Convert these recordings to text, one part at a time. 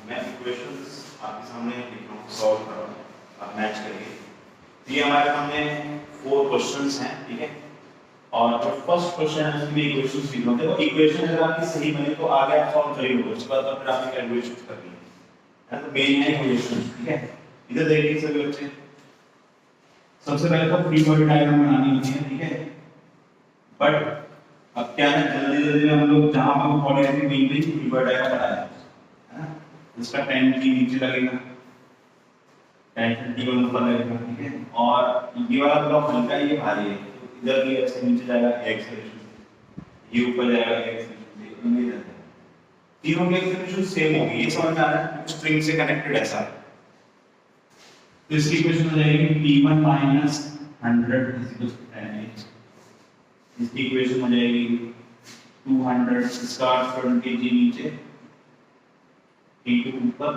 मैं इक्वेशंस आपके सामने लिख रहा हूँ, सॉल्व कर रहा हूँ, आप मैच करिए। तो ये हमारे सामने 4 क्वेश्चंस हैं, ठीक है। और जो फर्स्ट क्वेश्चन है उसमें इक्वेशंस लिख रहा हूँ। देखो इक्वेशन अगर आपकी सही बने तो आगे आप सॉल्व करिए, उसके बाद फिर आपने कैलकुलेशंस करनी है तो मेन है इक्वेशन, ठीक है। इधर देखिए सभी बच्चे, सबसे पहले तो फ्री बॉडी डायग्राम बनानी होती है, ठीक है। बट अब क्या है, जल्दी जल्दी में हम लोग जहां पर बॉडी की मेन पे फ्री बॉडी डायग्राम बनाया है ना, इसका 10 की नीचे लगेगा, 10 टी वन ऊपर लगेगा, ठीक है। और ये वाला ब्लॉक हल्का ये भारी है, तो इधर भी ऐसे नीचे जाएगा एक्सेलरेशन, ये ऊपर जाएगा एक्सेलरेशन, ये इधर तीनों की एक्सेलरेशन सेम होगी, ये समझ में आ रहा है, स्ट्रिंग से कनेक्टेड ऐसा है। तो इसकी इक्वेशन हो जाएगी p1 100 10h, इसकी इक्वेशन हो जाएगी 200 इसका 20 नीचे, t2 ऊपर,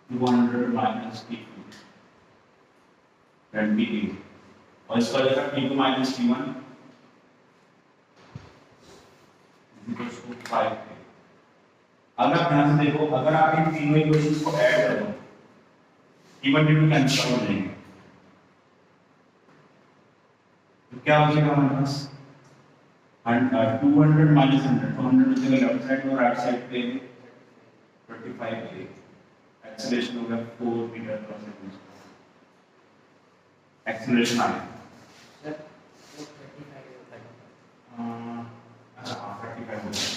200 माइनस t2 20, और इसका हो जाएगा t2 minus t1 equals to 5। अगर ध्यान से देखो, अगर आप इन तीनों इक्वेशंस को ऐड कर दो, t1 t2 कैंसिल हो जाएंगे, तो क्या हो जाएगा हमारे पास 200 माइनस 100, 200 हो जाएगा लेफ्ट साइड और राइट साइड पे 25 पे, एक्सेलरेशन होगा 4 मीटर पर सेकंड, एक्सेलरेशन आ गया अच्छा 35 हो गया,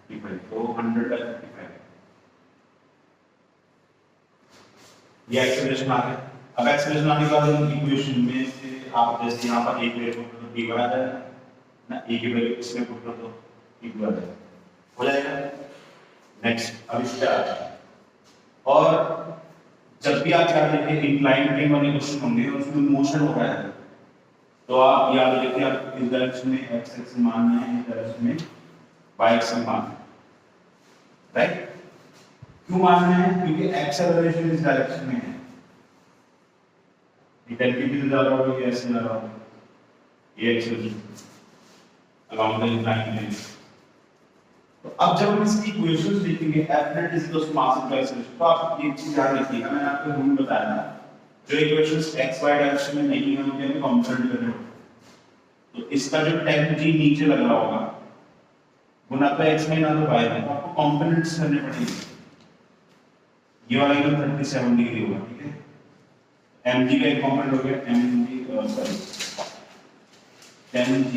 35 तो 100 बाय 35 ये एक्सेलरेशन आ गया। अब एक्सेलरेशन आने के बाद इक्वेशन में से आप जैसे यहाँ पर एक वैल्यू पुट करो t बना जाएगा ना, एक की वैल्यू इसमें पुट कर दो t बना जाएगा, हो जाएगा। नेक्स्ट अब इस पे आता है, और जब भी आप क्या देखें इंक्लाइन प्लेन वाले क्वेश्चन होंगे और उसमें मोशन हो रहा है, तो आप याद रखिए आप इस डायरेक्शन में x एक्सिस मानना है, इस डायरेक्शन में y एक्सिस मानना है, राइट। क्यों मानना है? क्योंकि एक्सेलरेशन इस डायरेक्शन में है, इंटेंसिटी से ज्यादा होगी, ऐसे ज्यादा होगी, ये acceleration along the incline plane. तो अब जब हम इसकी इक्वेशंस लिखेंगे F net is equal to mass into acceleration, तो आप ये चीज याद रखिएगा, मैंने आपको रूल बताया था, जो इक्वेशंस x y डायरेक्शन में नहीं है उनके हमें कंपोनेंट करने होंगे। तो इसका जो tan g नीचे लग रहा होगा वो ना तो x में ना तो y में, तो आपको कंपोनेंट्स करने पड़ेंगे। ये वाला एंगल 37 डिग्री होगा, ठीक है। mg का एक कंपोनेंट हो गया mg, sorry tan g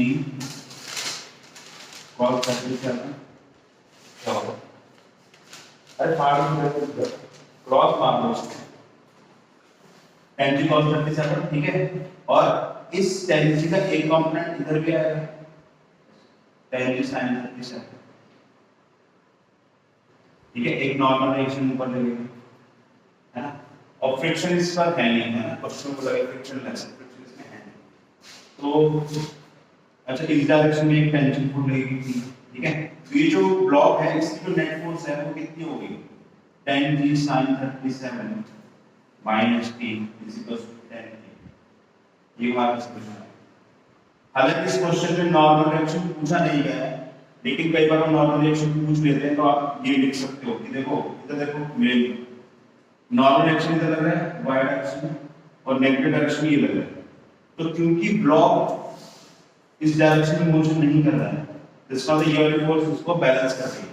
cos 37 क्या होगा, अरे क्रॉस मार दो tan g cos 37, ठीक है। और इस tan g का एक कंपोनेंट इधर भी आएगा tan g sin 37, ठीक है। एक नॉर्मल रिएक्शन ऊपर लगेगा, है ना। और फ्रिक्शन इस पर है नहीं, है ना, क्वेश्चन को लगे फ्रिक्शन लेस, फ्रिक्शन इसमें है नहीं। तो अच्छा इस डायरेक्शन में एक टेंशन फोर्स लगेगी, ठीक है। तो ये जो ब्लॉक है इसकी जो नेट फोर्स है वो कितनी होगी, tan g sin 37 minus t is equal to tan t। ये हमारा क्वेश्चन है। हालांकि इस क्वेश्चन में नॉर्मल रिएक्शन पूछा नहीं गया है, लेकिन कई बार हम नॉर्मल रिएक्शन पूछ लेते हैं, तो आप ये लिख सकते हो कि देखो इधर देखो मेरे नॉर्मल रिएक्शन इधर लग रहा है y डायरेक्शन में और नेगेटिव डायरेक्शन में ये लग रहा है। तो क्योंकि ब्लॉक इस डायरेक्शन में मूव नहीं कर रहा है, तो इसका मतलब ये वाली फोर्स उसको बैलेंस कर रही है,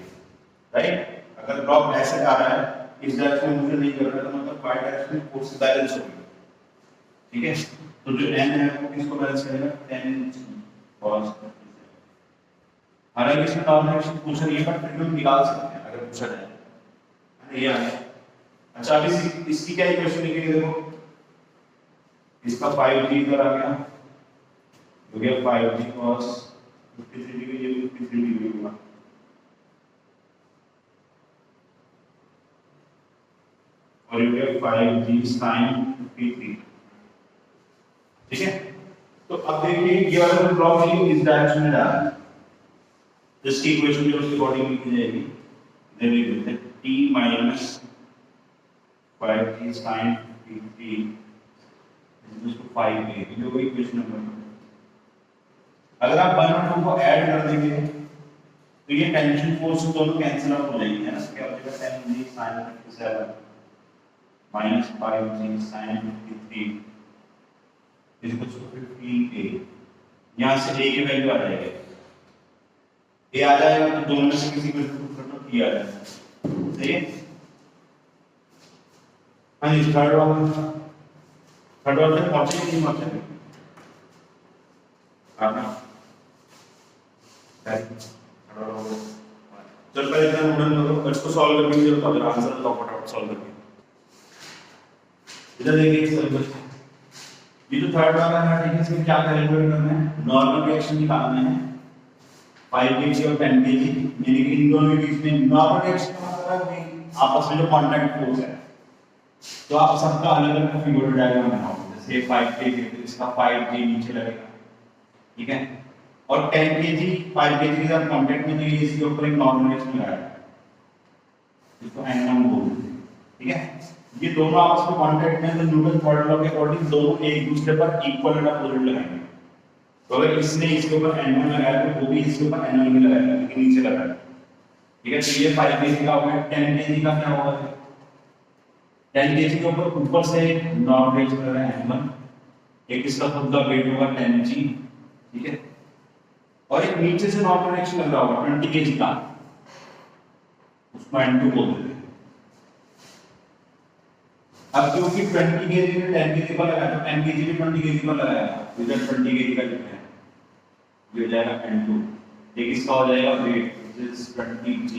राइट। अगर ब्लॉक ऐसे जा रहा है इस डायरेक्शन में मूव नहीं कर रहा है, तो मतलब y डायरेक्शन में फोर्स बैलेंस होगी, ठीक है। तो जो n है वो किसको बैलेंस करेगा, tan cos 37। हालांकि इसमें नॉर्मल रिएक्शन पूछा नहीं है, बट फिर भी हम निकाल सकते हैं अगर पूछा जाए, ये आ गया। अच्छा अब इसकी क्या इक्वेशन लिखेंगे, देखो इसका 5g इधर आ गया, हो गया 5g cos 53 डिग्री, ये 53 डिग्री होगा, और ये हो गया 5g sin 53, ठीक है। तो अब देखिए ये वाला जो ब्लॉक है इस डायरेक्शन में जा रहा है, इसकी इक्वेशन जो उसके अकॉर्डिंग लिखी जाएगी, इधर लिख देते हैं t minus 5g sin 53 is equal to 5a, ये वही इक्वेशन नंबर। अगर आप 1 और 2 को ऐड कर देंगे तो ये टेंशन फोर्स दोनों कैंसिल आउट हो जाएंगे, है ना। क्या हो जाएगा 10g sin 57 minus 5g sin 53 is equal to 15a। यहां से a की वैल्यू आ जाएगी, a आ जाएगा तो दोनों में से किसी को पुट कर दो, p आ जाएगा। सही है। हाँ जी, थर्ड वाला तक पहुंचे नहीं पहुंचे आना। चल पहले इतना नोट करो, इसको सॉल्व करने की जरूरत है, आंसर तो फटाफट सॉल्व करके इधर देखिए सॉल्व करते। ये जो थर्ड वाला है ठीक है, इसमें क्या कैलकुलेट करना है, नॉर्मल रिएक्शन निकालना है 5 kg और 10 kg, यानी कि इन दोनों के बीच में नॉर्मल रिएक्शन का मतलब है आपस में जो कांटेक्ट फोर्स है। तो आप सबका अलग-अलग फिगर डायग्राम बनाओ, जैसे 5 kg तो इसका 5g नीचे लगेगा, ठीक है। और 10 kg 5 kg के साथ कांटेक्ट में, तो ये इसके ऊपर एक नॉर्मल रिएक्शन लगाया है, इसको N1 बोलते हैं, ठीक है। ये दोनों आपस में कांटेक्ट में, तो न्यूटन थर्ड लॉ के अकॉर्डिंग दोनों एक दूसरे पर इक्वल एंड अपोजिट लगाएंगे। तो अगर इसने इसके ऊपर N1 लगाया तो वो भी इसके ऊपर N1 भी लगाएगा, लेकिन नीचे लगाएगा, ठीक है। तो ये 5 kg का हो गया, 10 kg का क्या होगा, 10 kg के ऊपर से नॉर्मल रिएक्शन लग रहा है N1, एक इसका खुद का वेट होगा 10g, ठीक है। और एक नीचे से नॉर्मल रिएक्शन लग रहा होगा 20 kg का, उसको N2 बोल देते हैं। अब क्योंकि 20 kg में 10 kg पर लगाया तो 10 kg में 20 kg पर लगाया, इधर 20 kg का लिखना है, ये हो जाएगा N2। एक इसका हो जाएगा वेट which is 20g,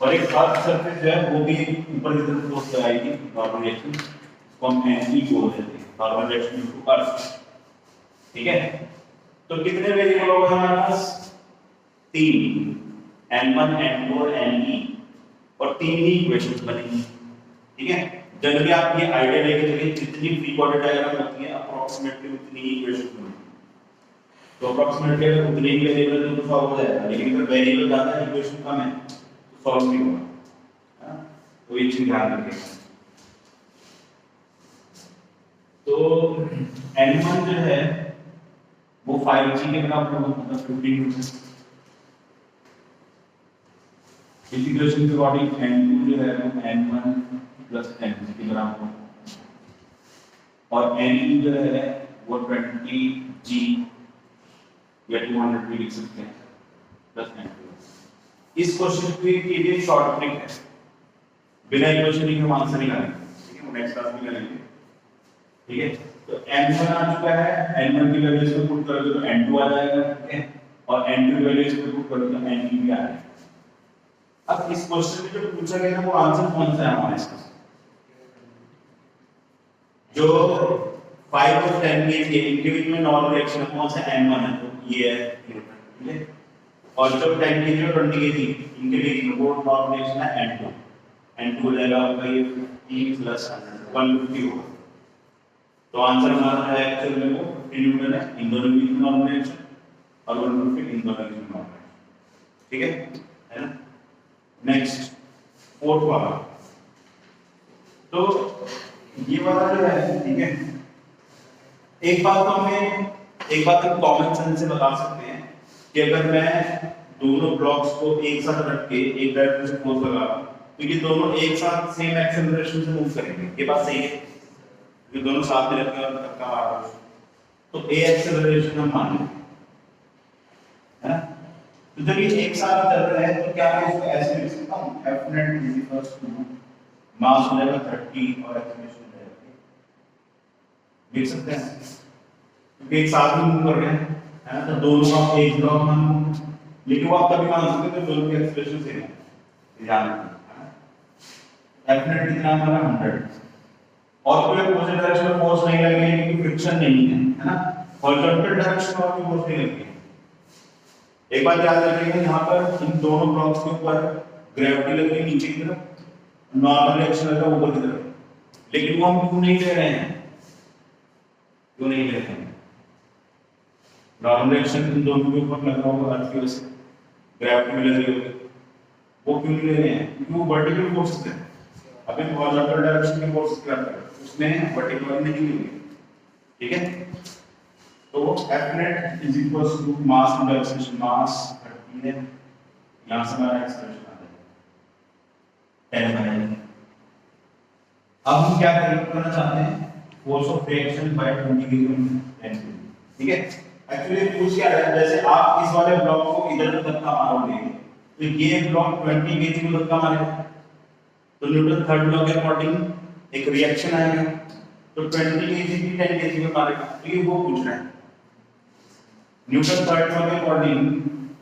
और एक अर्थ सरफेस जो है वो भी ऊपर की तरफ फोर्स लगाएगी नॉर्मल रिएक्शन, इसको हम NE बोल देते हैं, नॉर्मल रिएक्शन टू अर्थ, ठीक है। तो कितने वेरिएबल होगा हमारे पास, 3, N1 N2 और NE, और 3 ही इक्वेशंस बनेंगी, ठीक है। जनरली आप ये आइडिया लेके चलिए, जितनी फ्री बॉडी डायग्राम होती है अप्रोक्सीमेटली उतनी ही इक्वेशन बनेगी। तो अप्रोक्सीमेटली अगर उतने ही वेरिएबल तो सॉल्व हो जाएगा, लेकिन अगर वेरिएबल ज्यादा है इक्वेशन कम है तो सॉल्व नहीं होगा, है ना। तो ये चीज ध्यान रखिएगा। तो N1 जो है वो 5g के बराबर होगा, मतलब 15 न्यूटन। इस इक्वेशन के अकॉर्डिंग N2 जो है वो N1 प्लस N2 के बराबर होगा, और NE जो है वो 20g या 200 भी लिख सकते हैं प्लस N2। इस क्वेश्चन के लिए शॉर्ट ट्रिक है, बिना इक्वेशन के हम आंसर निकालेंगे, ठीक है, वो नेक्स्ट क्लास में करेंगे, ठीक है। तो N1 आ चुका है, N1 की वैल्यू इसमें पुट करोगे तो N2 आ जाएगा, ठीक है, और N2 की वैल्यू इसमें पुट करोगे तो NE भी आ जाएगा। अब इस क्वेश्चन में जो पूछा गया है वो आंसर कौन सा है हमारे इसका, जो 5 और 10 के इनके बीच में नॉर्मल रिएक्शन कौन सा N1 है, तो ये है, ठीक है। और जो 10 kg और 20 kg इनके बीच में वो नॉर्मल रिएक्शन है N2 हो जाएगा आपका ये 50 प्लस 150 होगा। तो आंसर हमारा है एक्चुअल में वो 50 न्यूटन है, इन दोनों के बीच में नॉर्मल रिएक्शन, और 150 इन दोनों के बीच में नॉर्मल रिएक्शन, ठीक है ना। नेक्स्ट फोर्थ वाला, तो ये वाला जो है, ठीक है, एक बात हम कॉमन सेंस से बता सकते हैं कि अगर मैं दोनों ब्लॉक्स को एक साथ रख के एक डायरेक्शन से फोर्स लगा रहा हूं तो ये दोनों एक साथ सेम एक्सेलरेशन से मूव करेंगे, ये बात सही है, ये दोनों साथ में रख के और धक्का मार रहा हूं तो a एक्सेलरेशन हम मान लेंगे, है ना। तो जब ये एक साथ चल रहा है तो क्या मैं इसको ऐसे लिख सकता हूं, F net is equals to मास हो जाएगा 30 और एक्सेलरेशन हो जाएगा, लिख सकते हैं, क्योंकि एक साथ में मूव कर रहे हैं, है ना। तो दोनों का एक ब्लॉक मान, लेकिन वो आप तभी मान सकते हैं दोनों की एक्सेलरेशन सेम है, ध्यान रखना, है ना। F net कितना हमारा 100, और कोई अपोजिट डायरेक्शन में फोर्स नहीं लगेगी क्योंकि फ्रिक्शन नहीं है, है ना। हॉरिजॉन्टल डायरेक्शन में कोई फोर्स नहीं लगेगी। एक बात याद रखिएगा, यहाँ पर इन दोनों ब्लॉक्स के ऊपर ग्रेविटी लग रही है नीचे की तरफ, नॉर्मल रिएक्शन लग रहा है ऊपर की तरफ, लेकिन वो हम क्यों नहीं ले रहे हैं, क्यों नहीं ले रहे हैं, नॉर्मल रिएक्शन इन दोनों के ऊपर लग रहा होगा अर्थ की वजह से, ग्रेविटी में लग रही होगी, वो क्यों नहीं ले रहे हैं, क्योंकि वो वर्टिकल फोर्सेस है। अभी हॉरिजॉन्टल डायरेक्शन के फोर्सेस की बात कर रहे हैं, उसमें वर्टिकल नहीं लेंगे, ठीक है। तो F net is equals to mass into acceleration, mass 30 है, यहाँ से हमारा एक्सप्रेशन आ जाएगा 10 बाई। अब हम क्या करना चाहते हैं, force of reaction by 20 Newton 10 kg, ठीक है। एक्चुअली पूछ क्या रहा है, जैसे आप इस वाले ब्लॉक को इधर धक्का मारोगे तो ये ब्लॉक 20 kg को धक्का मारेगा, तो न्यूटन थर्ड लॉ के अकॉर्डिंग एक रिएक्शन आएगा, तो 20 kg भी 10 kg में मारेगा, तो ये वो पूछ रहा है। न्यूटन थर्ड लॉ के अकॉर्डिंग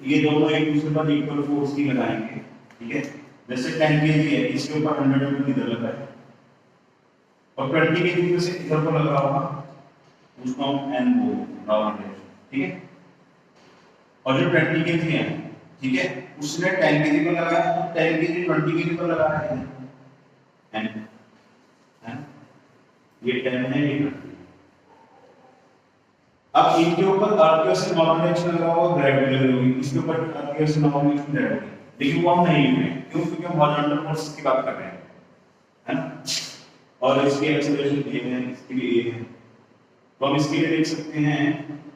ये दोनों एक दूसरे पर इक्वल फोर्स की लगाएंगे, ठीक है। जैसे 10 kg है, इसके ऊपर 100 न्यूटन इधर लगा है और 20 kg में से इधर पर लगा होगा, उसको हम n बोलते हैं, ठीक है। और जो 20 kg है, ठीक है, उसने 10 kg पर लगाया, तो 10 kg 20 kg पर लगा रहा है n, है ये 10 है, ये 20। अब इनके ऊपर अर्थ के से नॉर्मल एक्शन लगा हुआ, ग्रेविटी लगी हुई, इसके ऊपर अर्थ के से नॉर्मल एक्शन ग्रेविटी, लेकिन वो हम नहीं लिख रहे हैं, क्यों? क्योंकि हम हॉरिजॉन्टल फोर्स की बात कर रहे हैं, है ना। और इसकी एक्सेलरेशन a है, इसकी भी a है, तो हम इसके लिए लिख सकते हैं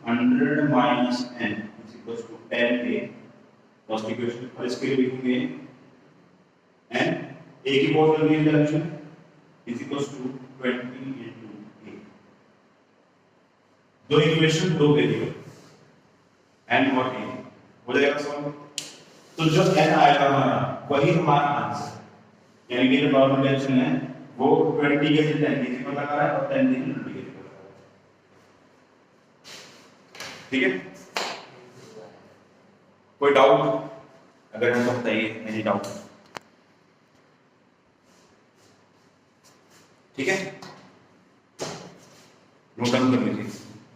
100 minus n is equal to 10a, first equation. और इसके लिए लिखेंगे n a की बहुत जल्दी direction is equal to 20 into a, दो इक्वेशन दो वेरिएबल n और a हो जाएगा सॉल्व। तो जो n आएगा हमारा वही हमारा आंसर, यानी कि जो नॉर्मल डायरेक्शन है वो 20 के से 10 kg पर लगा रहा है और 10 kg 20 kg पर लगा रहा है, ठीक है। कोई डाउट अगर है तो बताइए, मेरी डाउट, ठीक है, नोट डाउन कर लीजिए।